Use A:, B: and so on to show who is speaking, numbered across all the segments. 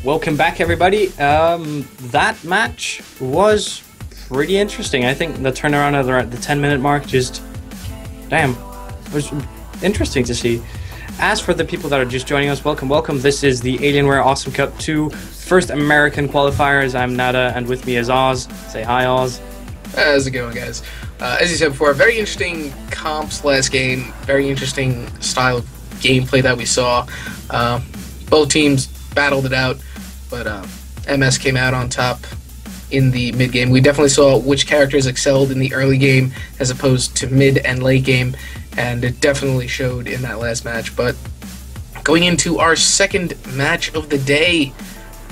A: Welcome back, everybody. That match was pretty interesting. I think the turnaround at the 10-minute mark just, damn, it was interesting to see. As for the people that are just joining us, welcome. This is the Alienware Awesome Cup 2 first American qualifiers. I'm Nada, and with me is Oz. Say hi, Oz.
B: How's it going, guys? As you said before, very interesting comps last game. Very interesting style of gameplay that we saw. Both teams battled it out, but MS came out on top in the mid game. We definitely saw which characters excelled in the early game as opposed to mid and late game, and it definitely showed in that last match. But going into our second match of the day,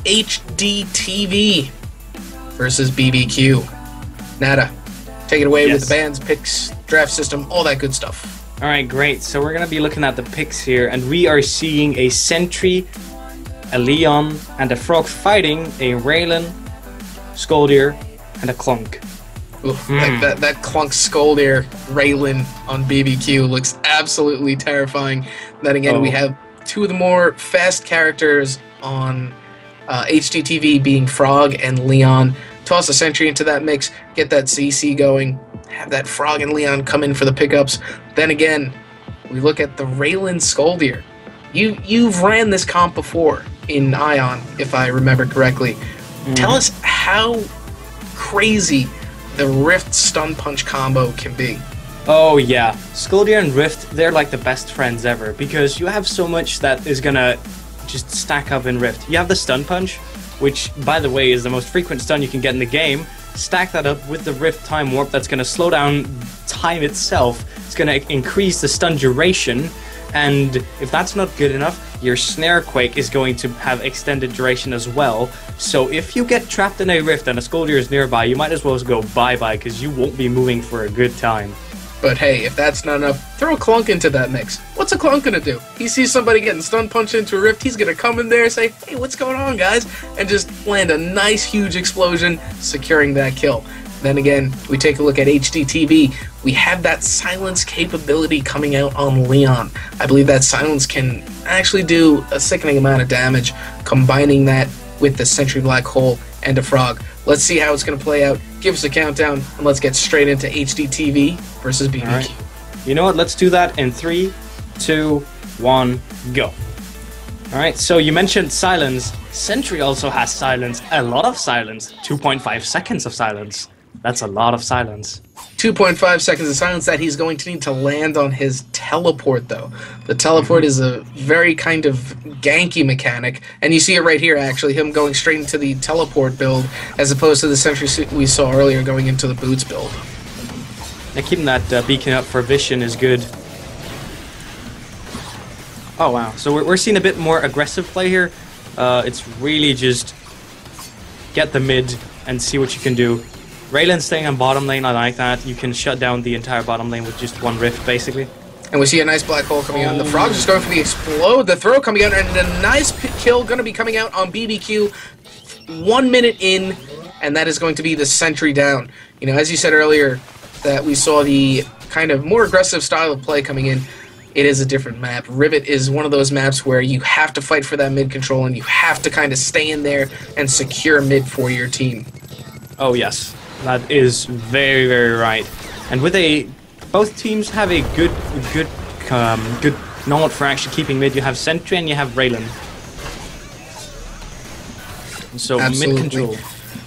B: HDTV versus BBQ. Nada, take it away with the bands, picks, draft system, all that good stuff.
A: Alright, great. So we're going to be looking at the picks here, and we are seeing a Sentry, a Leon, and a Frog fighting a Raylan, Skoldir, and a Clunk.
B: That Clunk Skoldir Raylan on BBQ looks absolutely terrifying. Then again, we have two of the more fast characters on HDTV being Frog and Leon. Toss a Sentry into that mix, get that CC going, have that Frog and Leon come in for the pickups. Then again, we look at the Raylan Skoldir. You've ran this comp before in Ion, if I remember correctly. Tell us how crazy the Rift Stun Punch combo can be.
A: Oh yeah, Skoldir and Rift, they're like the best friends ever, because you have so much that is gonna just stack up in Rift. You have the Stun Punch, which, by the way, is the most frequent stun you can get in the game. Stack that up with the Rift Time Warp that's going to slow down time itself. It's going to increase the stun duration, and if that's not good enough, your Snare Quake is going to have extended duration as well. So if you get trapped in a Rift and a Skoldir is nearby, you might as well go bye-bye, because you won't be moving for a good time.
B: But hey, if that's not enough, throw a Clunk into that mix. What's a Clunk gonna do? He sees somebody getting stun punched into a Rift, he's gonna come in there and say, hey, what's going on, guys? And just land a nice, huge explosion, securing that kill. Then again, we take a look at HDTV. We have that silence capability coming out on Leon. I believe that silence can actually do a sickening amount of damage, combining that with the Sentry Black Hole and a Frog. Let's see how it's going to play out. Give us a countdown, and let's get straight into HDTV versus BBQ.
A: All right. You know what? Let's do that in 3, 2, 1, go. Alright, so you mentioned silence. Sentry also has silence. A lot of silence. 2.5 seconds of silence. That's a lot of silence.
B: 2.5 seconds of silence that he's going to need to land on his teleport, though. The teleport is a very kind of ganky mechanic, and you see it right here, actually, him going straight into the teleport build, as opposed to the Sentry we saw earlier going into the boots build.
A: Now, keeping that beacon up for vision is good. Oh, wow. So we're seeing a bit more aggressive play here. It's really just get the mid and see what you can do. Raylan staying on bottom lane, I like that. You can shut down the entire bottom lane with just one Rift, basically.
B: And we see a nice black hole coming out. The Frog's just going for the explode. The throw coming out, and a nice kill going to be coming out on BBQ. 1 minute in, and that is going to be the Sentry down. You know, as you said earlier, that we saw the kind of more aggressive style of play coming in. It is a different map. Rivet is one of those maps where you have to fight for that mid control, and you have to kind of stay in there and secure mid for your team.
A: Oh, yes. That is very, very right. And with both teams have a good nod for actually keeping mid. You have Sentry and you have Raylan. So
B: absolutely.
A: Mid control.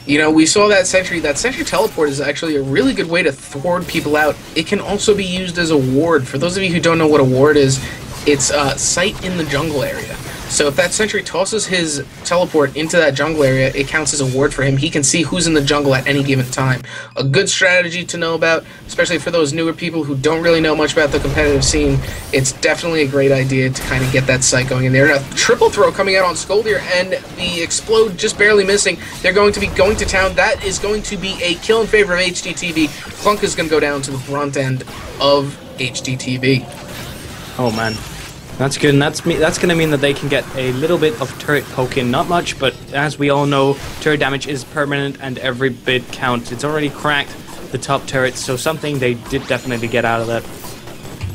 B: You know, we saw that Sentry teleport is actually a really good way to thwart people out. It can also be used as a ward. For those of you who don't know what a ward is, it's sight in the jungle area. So if that Sentry tosses his teleport into that jungle area, it counts as a ward for him. He can see who's in the jungle at any given time. A good strategy to know about, especially for those newer people who don't really know much about the competitive scene. It's definitely a great idea to kind of get that sight going in there. And a triple throw coming out on Skoldir, and the explode just barely missing. They're going to be going to town. That is going to be a kill in favor of HDTV. Clunk is going to go down to the front end of HDTV.
A: Oh, man. That's good, and that's going to mean that they can get a little bit of turret poke in. Not much, but as we all know, turret damage is permanent and every bit counts. It's already cracked the top turret, so something they did definitely get out of that.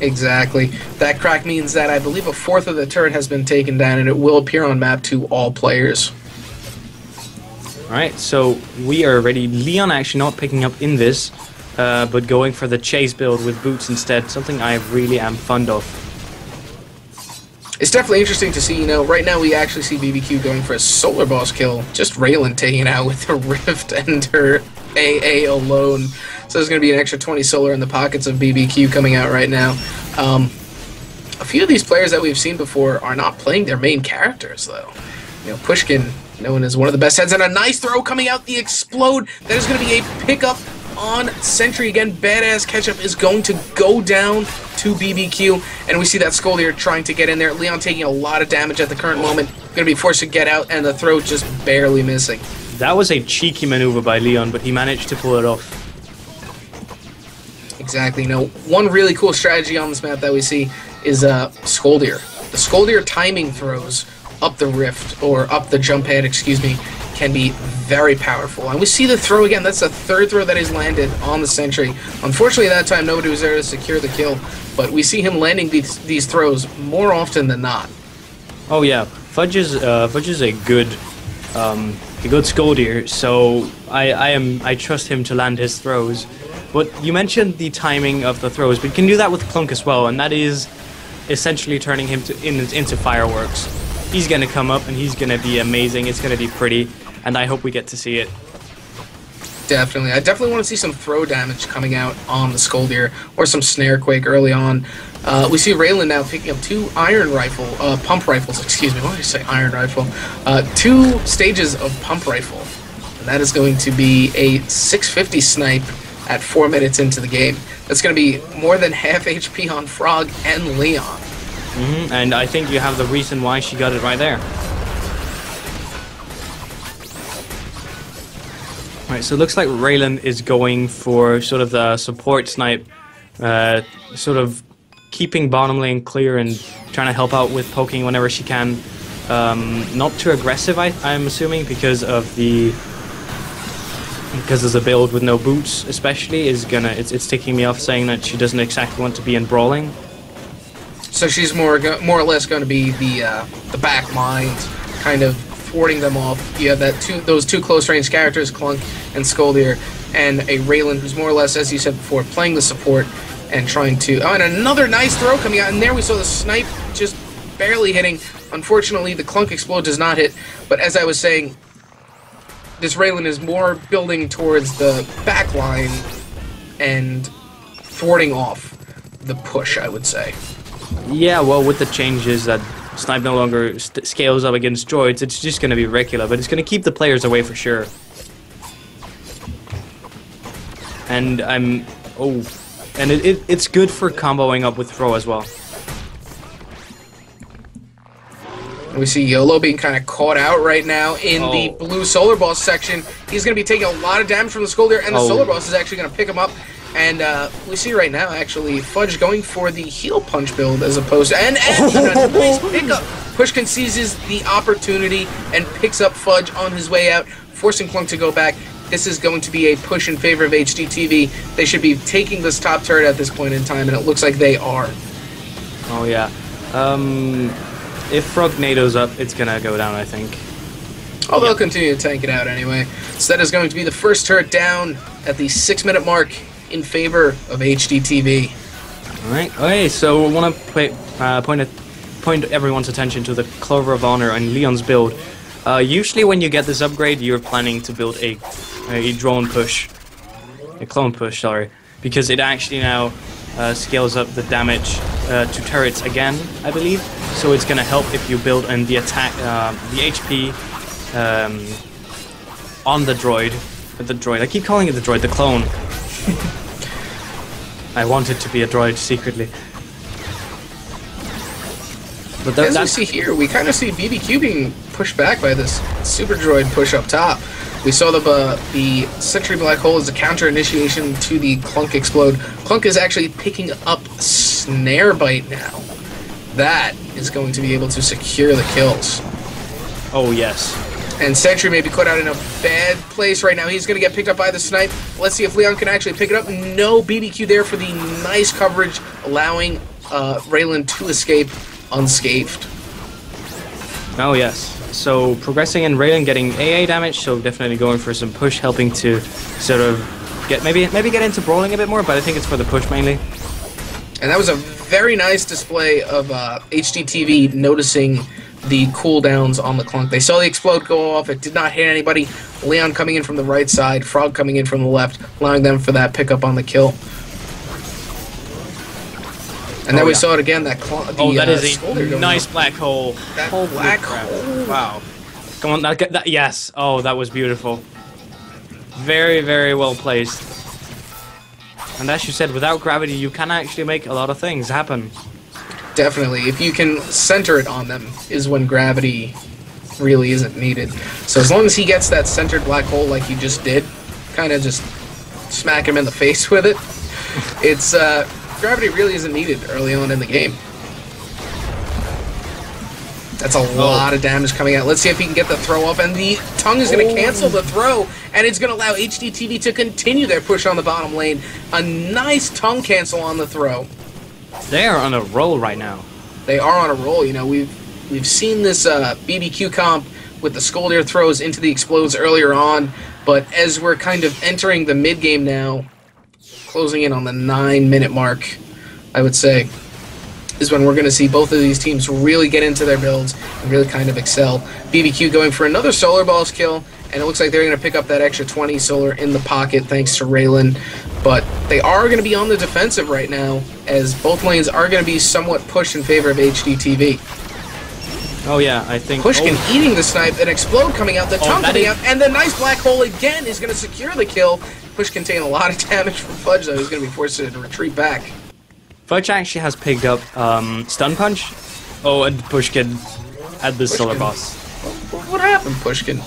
B: Exactly. That crack means that I believe a fourth of the turret has been taken down, and it will appear on map to all players.
A: Alright, so we are ready. Leon actually not picking up in this, but going for the chase build with boots instead, something I really am fond of.
B: It's definitely interesting to see, you know, right now we actually see BBQ going for a solar boss kill, just Raylan taking it out with her Rift and her AA alone. So there's going to be an extra 20 solar in the pockets of BBQ coming out right now. A few of these players that we've seen before are not playing their main characters, though. You know, Pushkin, known as one of the best heads, and a nice throw coming out, the explode. That is going to be a pickup on Sentry again. Badass catch-up is going to go down to BBQ, and we see that Scoldier trying to get in there. Leon taking a lot of damage at the current moment, going to be forced to get out, and the throw just barely missing.
A: That was a cheeky maneuver by Leon, but he managed to pull it off.
B: Exactly. You know, one really cool strategy on this map that we see is Scoldier. The Scoldier timing throws up the rift, or up the jump head, excuse me, can be very powerful. And we see the throw again. That's the third throw that has landed on the Sentry. Unfortunately, that time nobody was there to secure the kill, but we see him landing these throws more often than not.
A: Oh yeah, Fudge is a good Scoldier, so I trust him to land his throws. But you mentioned the timing of the throws, but you can do that with Clunk as well, and that is essentially turning him into fireworks. He's gonna come up and he's gonna be amazing. It's gonna be pretty, and I hope we get to see it.
B: Definitely. I definitely want to see some throw damage coming out on the Scoldier, or some Snare Quake early on. We see Raylan now picking up two pump rifles, excuse me, why did I say iron rifle? 2 stages of pump rifle. And that is going to be a 650 snipe at 4 minutes into the game. That's going to be more than half HP on Frog and Leon.
A: And I think you have the reason why she got it right there. Right, so it looks like Raylan is going for sort of the support snipe, sort of keeping bottom lane clear and trying to help out with poking whenever she can. Not too aggressive, I'm assuming, because of the build with no boots, especially it's ticking me off, saying that she doesn't exactly want to be in brawling.
B: So she's more or less going to be the back line, kind of thwarting them off. You have those two close range characters, Clunk and Scoldier, and a Raylan who's more or less, as you said before, playing the support and trying to. Oh, and another nice throw coming out, and there we saw the snipe just barely hitting. Unfortunately, the Clunk explode does not hit. But as I was saying, this Raylan is more building towards the back line and thwarting off the push, I would say.
A: Yeah, well, with the changes that Snipe no longer scales up against droids, it's just going to be regular, but it's going to keep the players away for sure. And it's good for comboing up with throw as well.
B: We see YOLO being kind of caught out right now in the blue Solar Boss section. He's going to be taking a lot of damage from the Scoldier, and the Solar Boss is actually going to pick him up. And we see right now, actually, Fudge going for the Heal Punch build as opposed to... And a nice pickup! Pushkin seizes the opportunity and picks up Fudge on his way out, forcing Clunk to go back. This is going to be a push in favor of HDTV. They should be taking this top turret at this point in time, and it looks like they are.
A: Oh, yeah. If Frog NATO's up, it's going to go down, I think.
B: Oh, they'll continue to tank it out anyway. So that is going to be the first turret down at the 6-minute mark in favor of HDTV.
A: Alright, okay, so I want to point everyone's attention to the Clover of Honor and Leon's build. Usually when you get this upgrade, you're planning to build a clone push, sorry, because it actually now scales up the damage to turrets again, I believe. So it's going to help if you build in the attack, the HP on the droid. I keep calling it the droid, the clone. I want it to be a droid secretly. But
B: as we see here, we kind of see BBQ being pushed back by this super droid push up top. We saw the Sentry Black Hole as a counter initiation to the Clunk explode. Clunk is actually picking up Snare Bite now. That is going to be able to secure the kills.
A: Oh, yes.
B: And Sentry may be caught out in a bad place right now. He's going to get picked up by the snipe. Let's see if Leon can actually pick it up. No, BBQ there for the nice coverage, allowing Raylan to escape unscathed.
A: Oh yes. So progressing and Raylan getting AA damage, so definitely going for some push, helping to sort of get maybe get into brawling a bit more, but I think it's for the push mainly.
B: And that was a very nice display of HDTV noticing the cooldowns on the Clunk. They saw the explode go off, it did not hit anybody. Leon coming in from the right side, Frog coming in from the left, allowing them for that pickup on the kill. And then we saw it again, that
A: that is a nice black hole.
B: That black hole.
A: Wow. Come on, that, yes. Oh, that was beautiful. Very, very well placed. And as you said, without gravity, you can actually make a lot of things happen.
B: Definitely. If you can center it on them is when gravity really isn't needed. So as long as he gets that centered black hole like he just did, kind of just smack him in the face with it, it's gravity really isn't needed early on in the game. That's a lot of damage coming out. Let's see if he can get the throw off, and the tongue is going to cancel the throw, and it's going to allow HDTV to continue their push on the bottom lane. A nice tongue cancel on the throw.
A: They are on a roll right now.
B: They are on a roll. You know, we've seen this BBQ comp with the Scoldier throws into the explodes earlier on, but as we're kind of entering the mid game now, closing in on the 9-minute mark, I would say, is when we're going to see both of these teams really get into their builds and really kind of excel. BBQ going for another Solar Balls kill, and it looks like they're going to pick up that extra 20 Solar in the pocket thanks to Raylan. But they are going to be on the defensive right now, as both lanes are going to be somewhat pushed in favor of HDTV.
A: Oh yeah, I think...
B: Pushkin eating the snipe, an explode coming out, the tongue coming out, and the nice black hole again is going to secure the kill. Pushkin taking a lot of damage from Fudge, though. He's going to be forced to retreat back.
A: Fudge actually has picked up Stun Punch. Oh, and Pushkin had the Solar Boss.
B: What happened, Pushkin?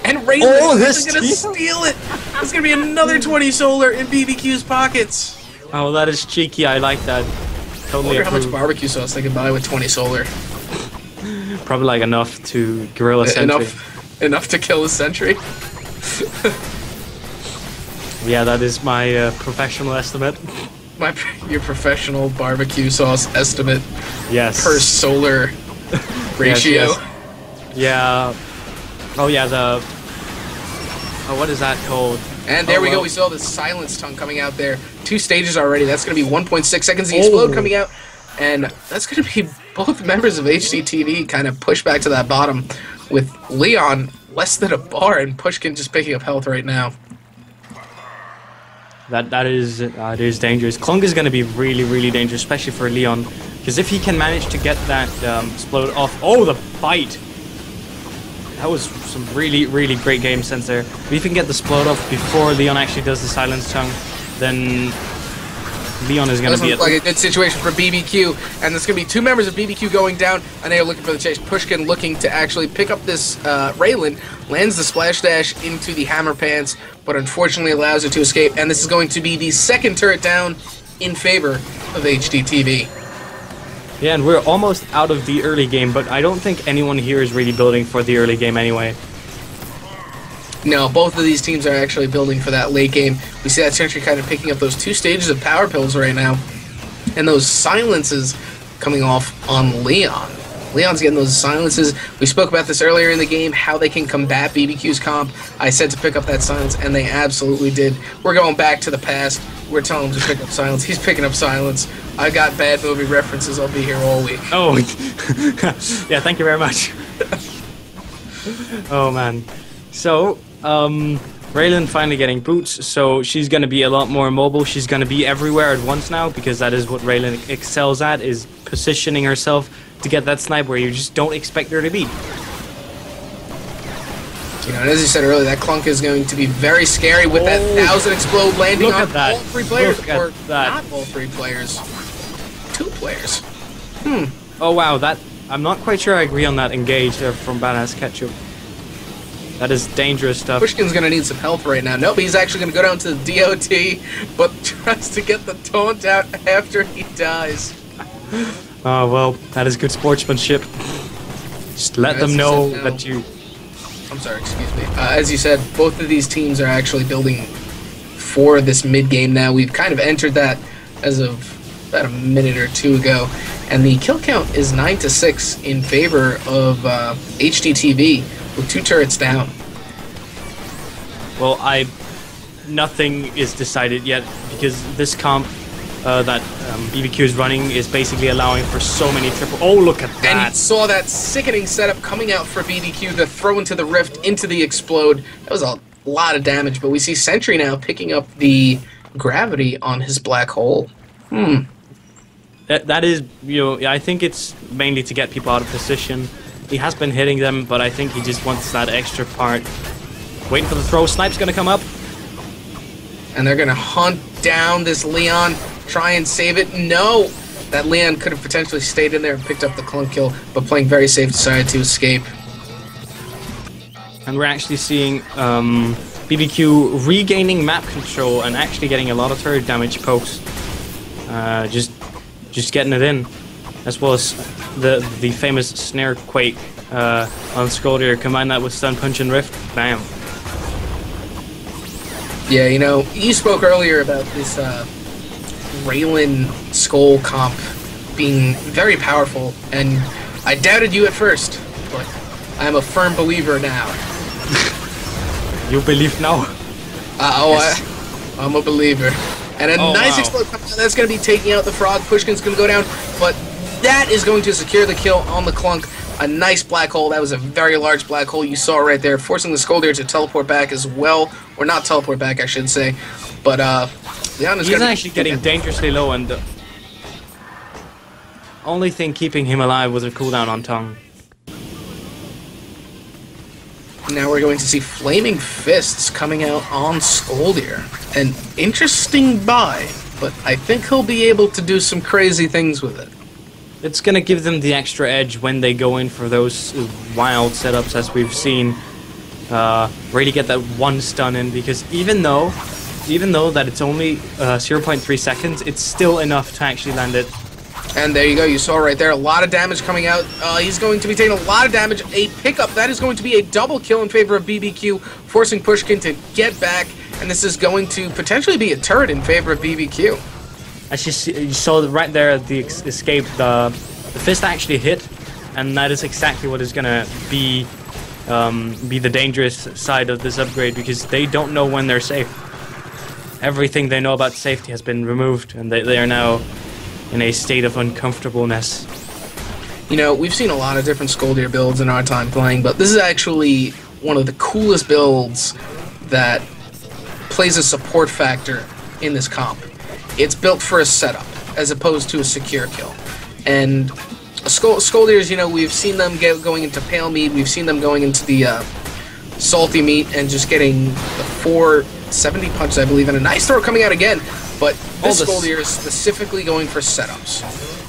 B: And Raylan is going to steal it! There's going to be another 20 Solar in BBQ's pockets!
A: Oh, that is cheeky. I like that. Totally.
B: I wonder how much barbecue sauce they can buy with 20 Solar.
A: Probably like enough to grill a sentry.
B: Enough to kill a sentry?
A: Yeah, that is my professional estimate.
B: Your professional barbecue sauce estimate.
A: Yes.
B: Per Solar ratio.
A: Yes, yes. Yeah. Oh yeah, the... Oh, what is that called?
B: And there we go. We saw the silence tongue coming out there. 2 stages already. That's going to be 1.6 seconds. The explode coming out. And that's going to be both members of HDTV kind of push back to that bottom with Leon less than a bar and Pushkin just picking up health right now.
A: That is dangerous. Clunk is going to be really, really dangerous, especially for Leon. Because if he can manage to get that explode off... Oh, the bite! That was some really, really great game sense there. If he can get the explode off before Leon actually does the silence tongue, then Leon is going to be...
B: Looks like a good situation for BBQ, and there's going to be 2 members of BBQ going down, and they are looking for the chase. Pushkin looking to actually pick up this Raylan, lands the splash dash into the hammer pants, but unfortunately allows it to escape, and this is going to be the 2nd turret down in favor of HDTV.
A: Yeah, and we're almost out of the early game, but I don't think anyone here is really building for the early game anyway.
B: No, both of these teams are actually building for that late game. We see that Sentry kind of picking up those 2 stages of power pills right now, and those silences coming off on Leon. Leon's getting those silences. We spoke about this earlier in the game, how they can combat BBQ's comp. I said to pick up that silence, and they absolutely did. We're going back to the past. We're telling him to pick up silence. He's picking up silence. I got bad movie references. I'll be here all week.
A: Oh, yeah, thank you very much. Oh, man. So, Raylan finally getting boots, so she's going to be a lot more mobile. She's going to be everywhere at once now, because that is what Raylan excels at, is positioning herself to get that snipe where you just don't expect her to be.
B: You know, and as you said earlier, that Clunk is going to be very scary with that 1000 explode landing on all 3 players. Or not all 3 players. 2 players.
A: Oh wow, that... I'm not quite sure I agree on that engage from Badass Ketchup. That is dangerous stuff.
B: Pushkin's going to need some health right now. Nope, he's actually going to go down to the DOT, but tries to get the taunt out after he dies.
A: Oh, well, that is good sportsmanship. Just let them know that you...
B: I'm sorry, excuse me. As you said, both of these teams are actually building for this mid-game now. We've kind of entered that as of about a minute or 2 ago. And the kill count is 9-6 in favor of HDTV with 2 turrets down.
A: Well, nothing is decided yet because this comp that BBQ is running is basically allowing for so many triple. Oh, look at that!
B: And you saw that sickening setup coming out for BBQ, the throw into the rift, into the explode. That was a lot of damage, but we see Sentry now picking up the gravity on his black hole.
A: That is, I think it's mainly to get people out of position. He has been hitting them, but I think he just wants that extra part. Waiting for the throw. Snipe's gonna come up.
B: And they're gonna hunt down this Leon, try and save it. No! That Leon could have potentially stayed in there and picked up the clunk kill, but playing very safe, decided to escape.
A: And we're actually seeing BBQ regaining map control and actually getting a lot of turret damage pokes. Just getting it in, as well as the famous snare quake on Scoldier. Combine that with stun punch and rift, bam.
B: Yeah, you spoke earlier about this Raylan Skull comp being very powerful, and I doubted you at first, but I'm a firm believer now.
A: You believe now?
B: Yes. I'm a believer. And a nice explode that's going to be taking out the frog. Pushkin's going to go down, but that is going to secure the kill on the clunk. A nice black hole. That was a very large black hole you saw right there, forcing the Scoldier to teleport back as well. Or not teleport back, I should say. But Leon is
A: he's actually getting dangerously low, and the only thing keeping him alive was a cooldown on Tongue.
B: Now we're going to see Flaming Fists coming out on Scoldier. An interesting buy, but I think he'll be able to do some crazy things with it.
A: It's gonna give them the extra edge when they go in for those wild setups, as we've seen. Really get that one stun in, because even though that it's only 0.3 seconds, it's still enough to actually land it.
B: And there you go, you saw right there, a lot of damage coming out. He's going to be taking a lot of damage. A pickup, that is going to be a double kill in favor of BBQ, forcing Pushkin to get back, and this is going to potentially be a turret in favor of BBQ.
A: As you saw right there, the escape, the fist actually hit, and that is exactly what is gonna be the dangerous side of this upgrade, because they don't know when they're safe. Everything they know about safety has been removed, and they are now in a state of uncomfortableness.
B: We've seen a lot of different Scoldier builds in our time playing, but this is actually one of the coolest builds that plays a support factor in this comp. It's built for a setup, as opposed to a secure kill. And Scoldiers, we've seen them going into Pale Meat, we've seen them going into the Salty Meat, and just getting the 470 punches, I believe, and a nice throw coming out again. But this Scoldier is specifically going for setups,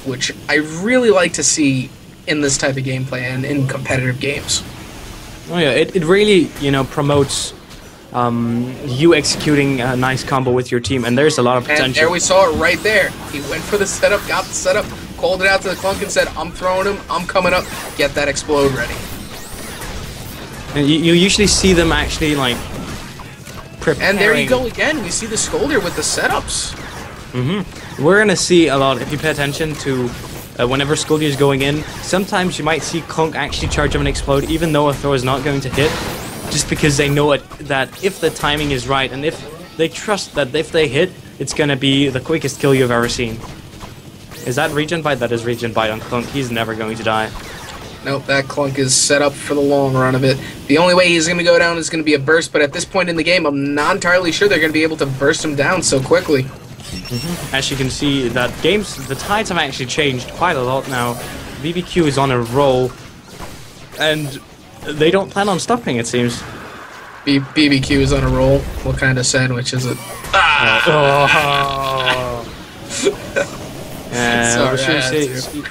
B: which I really like to see in this type of gameplay and in competitive games.
A: Oh yeah, it really, promotes you executing a nice combo with your team, and there's a lot of potential.
B: And there we saw it right there. He went for the setup, got the setup, called it out to the clunk and said, I'm throwing him, I'm coming up, get that explode ready.
A: And you usually see them actually, like, preparing.
B: And there you go again, we see the Scoldier with the setups.
A: We're going to see a lot, if you pay attention to whenever Scoldier is going in, sometimes you might see Clunk actually charge up and explode, even though a throw is not going to hit, just because they know that if the timing is right, and if they trust that if they hit, it's going to be the quickest kill you've ever seen. Is that regen bite? That is regen bite on Clunk. He's never going to die.
B: Nope, that Clunk is set up for the long run of it. The only way he's going to go down is going to be a burst, but at this point in the game, I'm not entirely sure they're going to be able to burst him down so quickly.
A: As you can see, the tides have actually changed quite a lot now. BBQ is on a roll, and they don't plan on stopping, it seems.
B: BBQ is on a roll. What kind of sandwich is it?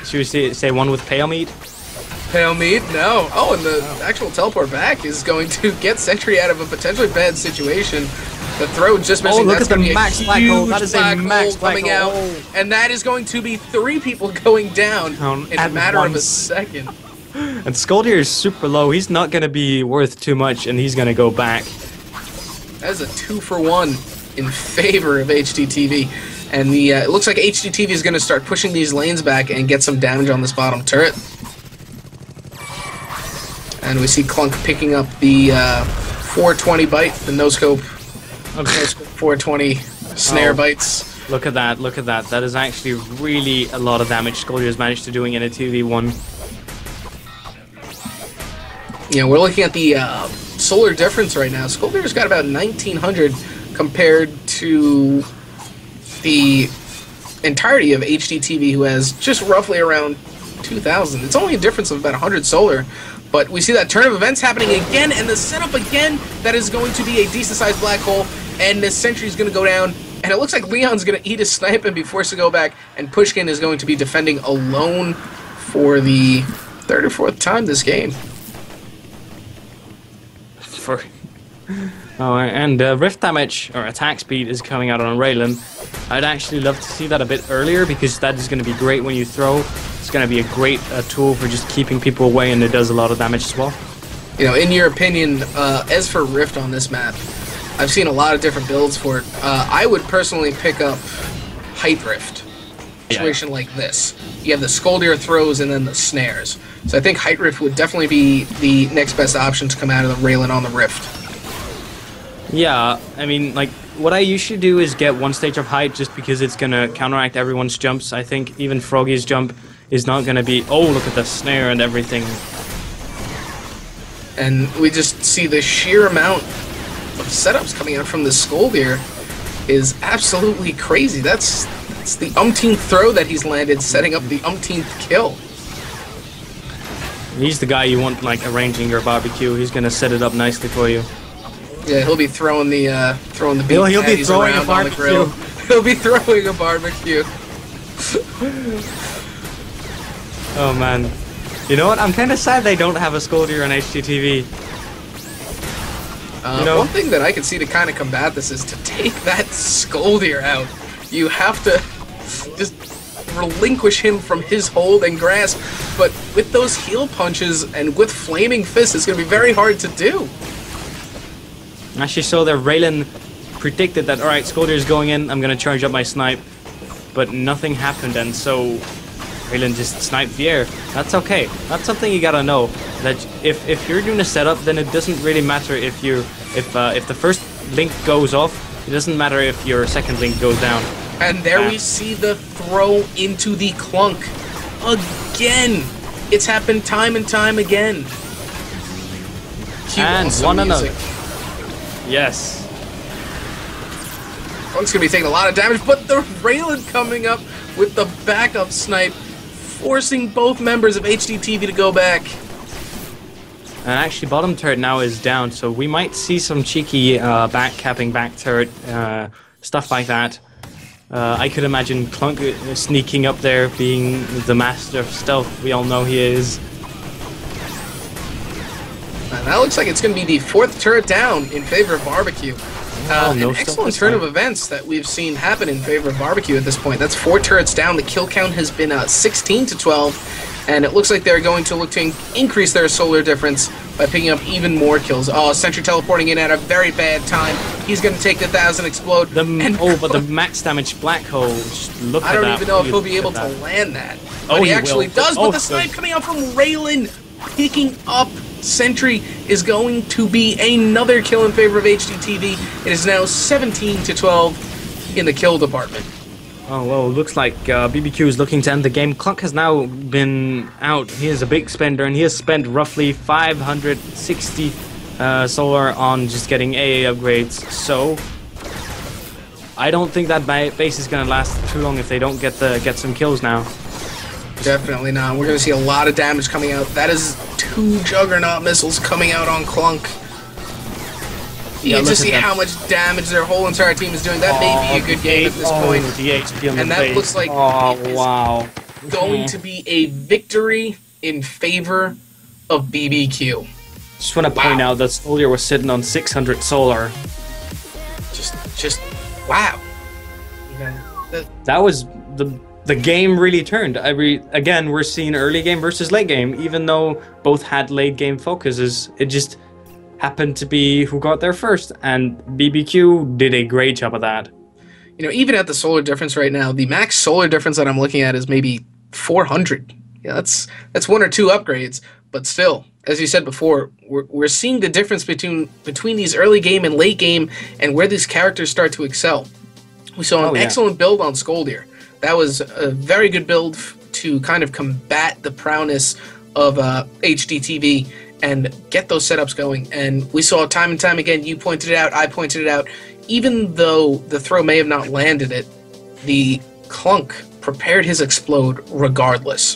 A: Should we say one with pale meat?
B: Pale meat? No. Oh, and the actual teleport back is going to get Sentry out of a potentially bad situation. The throw just missing.
A: Oh, look at the max black hole. That is a max black
B: coming out. And that is going to be 3 people going down in a matter of a second.
A: And Scoldier is super low. He's not going to be worth too much, and he's going to go back.
B: That is a 2-for-1 in favor of HDTV. And the it looks like HDTV is going to start pushing these lanes back and get some damage on this bottom turret. And we see Clunk picking up the 420 bite, the no-scope 420 snare bites.
A: Look at that, look at that. That is actually really a lot of damage Skoldier has managed to doing in a 2v1.
B: Yeah, we're looking at the solar difference right now. Skoldier's got about 1900 compared to the entirety of HDTV, who has just roughly around 2000. It's only a difference of about 100 solar. But we see that turn of events happening again, and the setup again, that is going to be a decent-sized black hole, and this sentry is going to go down, and it looks like Leon's going to eat a snipe and be forced to go back, and Pushkin is going to be defending alone for the third or fourth time this game.
A: And rift damage, or attack speed, is coming out on Raylan. I'd actually love to see that a bit earlier, because that is going to be great when you throw. It's going to be a great tool for just keeping people away, and it does a lot of damage as well.
B: You know, in your opinion, as for Rift on this map, I've seen a lot of different builds for it. I would personally pick up Height Rift. Situation like this. You have the Skoldier throws and then the snares. So I think Height Rift would definitely be the next best option to come out of the Raylan on the Rift.
A: Yeah, I mean, like, what I usually do is get one stage of height just because it's going to counteract everyone's jumps. I think even Froggy's jump is not going to be... Oh, look at the snare and everything.
B: And we just see the sheer amount of setups coming out from the Skoldier is absolutely crazy. That's the umpteenth throw that he's landed, setting up the umpteenth kill.
A: He's the guy you want, like, arranging your barbecue. He's going to set it up nicely for you.
B: Yeah, he'll be throwing the beef
A: he'll be
B: patties
A: throwing
B: around
A: a barbecue.
B: on the grill. He'll be throwing a barbecue.
A: Oh man, you know what? I'm kind of sad they don't have a Skoldier on HDTV. You know?
B: One thing that I can see to kind of combat this is to take that Skoldier out. You have to just relinquish him from his hold and grasp, but with those heel punches and with flaming fists, it's going to be very hard to do.
A: Actually, so that Raylan predicted that, alright, Skoldier's going in, I'm going to charge up my snipe, but nothing happened, and so Raylan just sniped the air. That's okay. That's something you gotta know, that if you're doing a setup, then it doesn't really matter if the first link goes off, it doesn't matter if your second link goes down.
B: And there we see the throw into the Clunk. Again! It's happened time and time again.
A: And one another. Yes.
B: Clunk's gonna be taking a lot of damage, but the Raylan coming up with the backup snipe, forcing both members of HDTV to go back.
A: And actually, bottom turret now is down, so we might see some cheeky capping back turret, stuff like that. I could imagine Clunk sneaking up there, being the master of stealth. We all know he is.
B: And that looks like it's going to be the fourth turret down in favor of Barbecue. An excellent turn of events that we've seen happen in favor of Barbecue at this point. That's 4 turrets down. The kill count has been 16 to 12, and it looks like they're going to look to increase their solar difference by picking up even more kills. Oh, Sentry teleporting in at a very bad time. He's going to take the 1000 explode.
A: But the max damage black hole. Look at that.
B: I don't even know if he'll be able to land that. But he actually does. But the snipe coming out from Raylan, picking up Sentry, is going to be another kill in favor of HDTV. It is now 17 to 12 in the kill department.
A: Oh, well, looks like BBQ is looking to end the game. Clunk has now been out. He is a big spender, and he has spent roughly 560 solar on just getting AA upgrades. So I don't think that base is going to last too long if they don't get some kills now.
B: Definitely not. We're going to see a lot of damage coming out. That is 2 Juggernaut missiles coming out on Clunk. You get to see how much damage their whole entire team is doing. That may be a good game at this point. And that looks like going to be a victory in favor of BBQ.
A: Just want to point out that Skoldier was sitting on 600 solar.
B: Just wow.
A: That was the game really turned. Again, we're seeing early game versus late game, even though both had late game focuses. It just happened to be who got there first, and BBQ did a great job of that.
B: You know, even at the solar difference right now, the max solar difference that I'm looking at is maybe 400. Yeah, that's one or two upgrades, but still, as you said before, we're seeing the difference between these early game and late game, and where these characters start to excel. We saw an excellent build on Skoldir. That was a very good build to kind of combat the prowess of HDTV and get those setups going. And we saw time and time again, you pointed it out, I pointed it out, even though the throw may have not landed it, the Clunk prepared his explode regardless,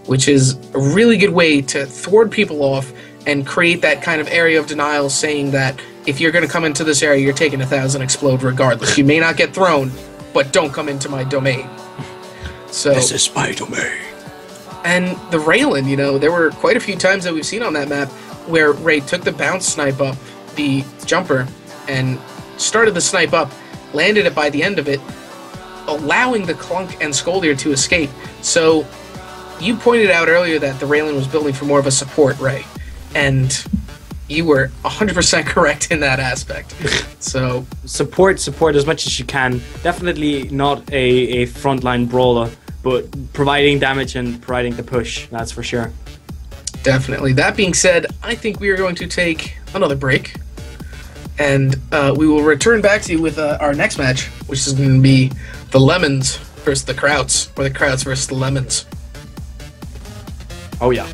B: which is a really good way to thwart people off and create that kind of area of denial, saying that if you're going to come into this area, you're taking 1,000 explode regardless. You may not get thrown, but don't come into my domain. So
A: this is my domain.
B: And the Raylan, you know, there were quite a few times that we've seen on that map where Ray took the bounce snipe up the jumper and started the snipe up, landed it by the end of it, allowing the Clunk and Skoldir to escape. So you pointed out earlier that the Raylan was building for more of a support, Ray, and you were 100% correct in that aspect. So
A: support as much as you can. Definitely not a frontline brawler, but providing damage and providing the push, that's for sure.
B: Definitely. That being said, I think we are going to take another break, and we will return back to you with our next match, which is going to be the Lemons versus the Krauts, or the Krauts versus the Lemons.
A: Oh yeah.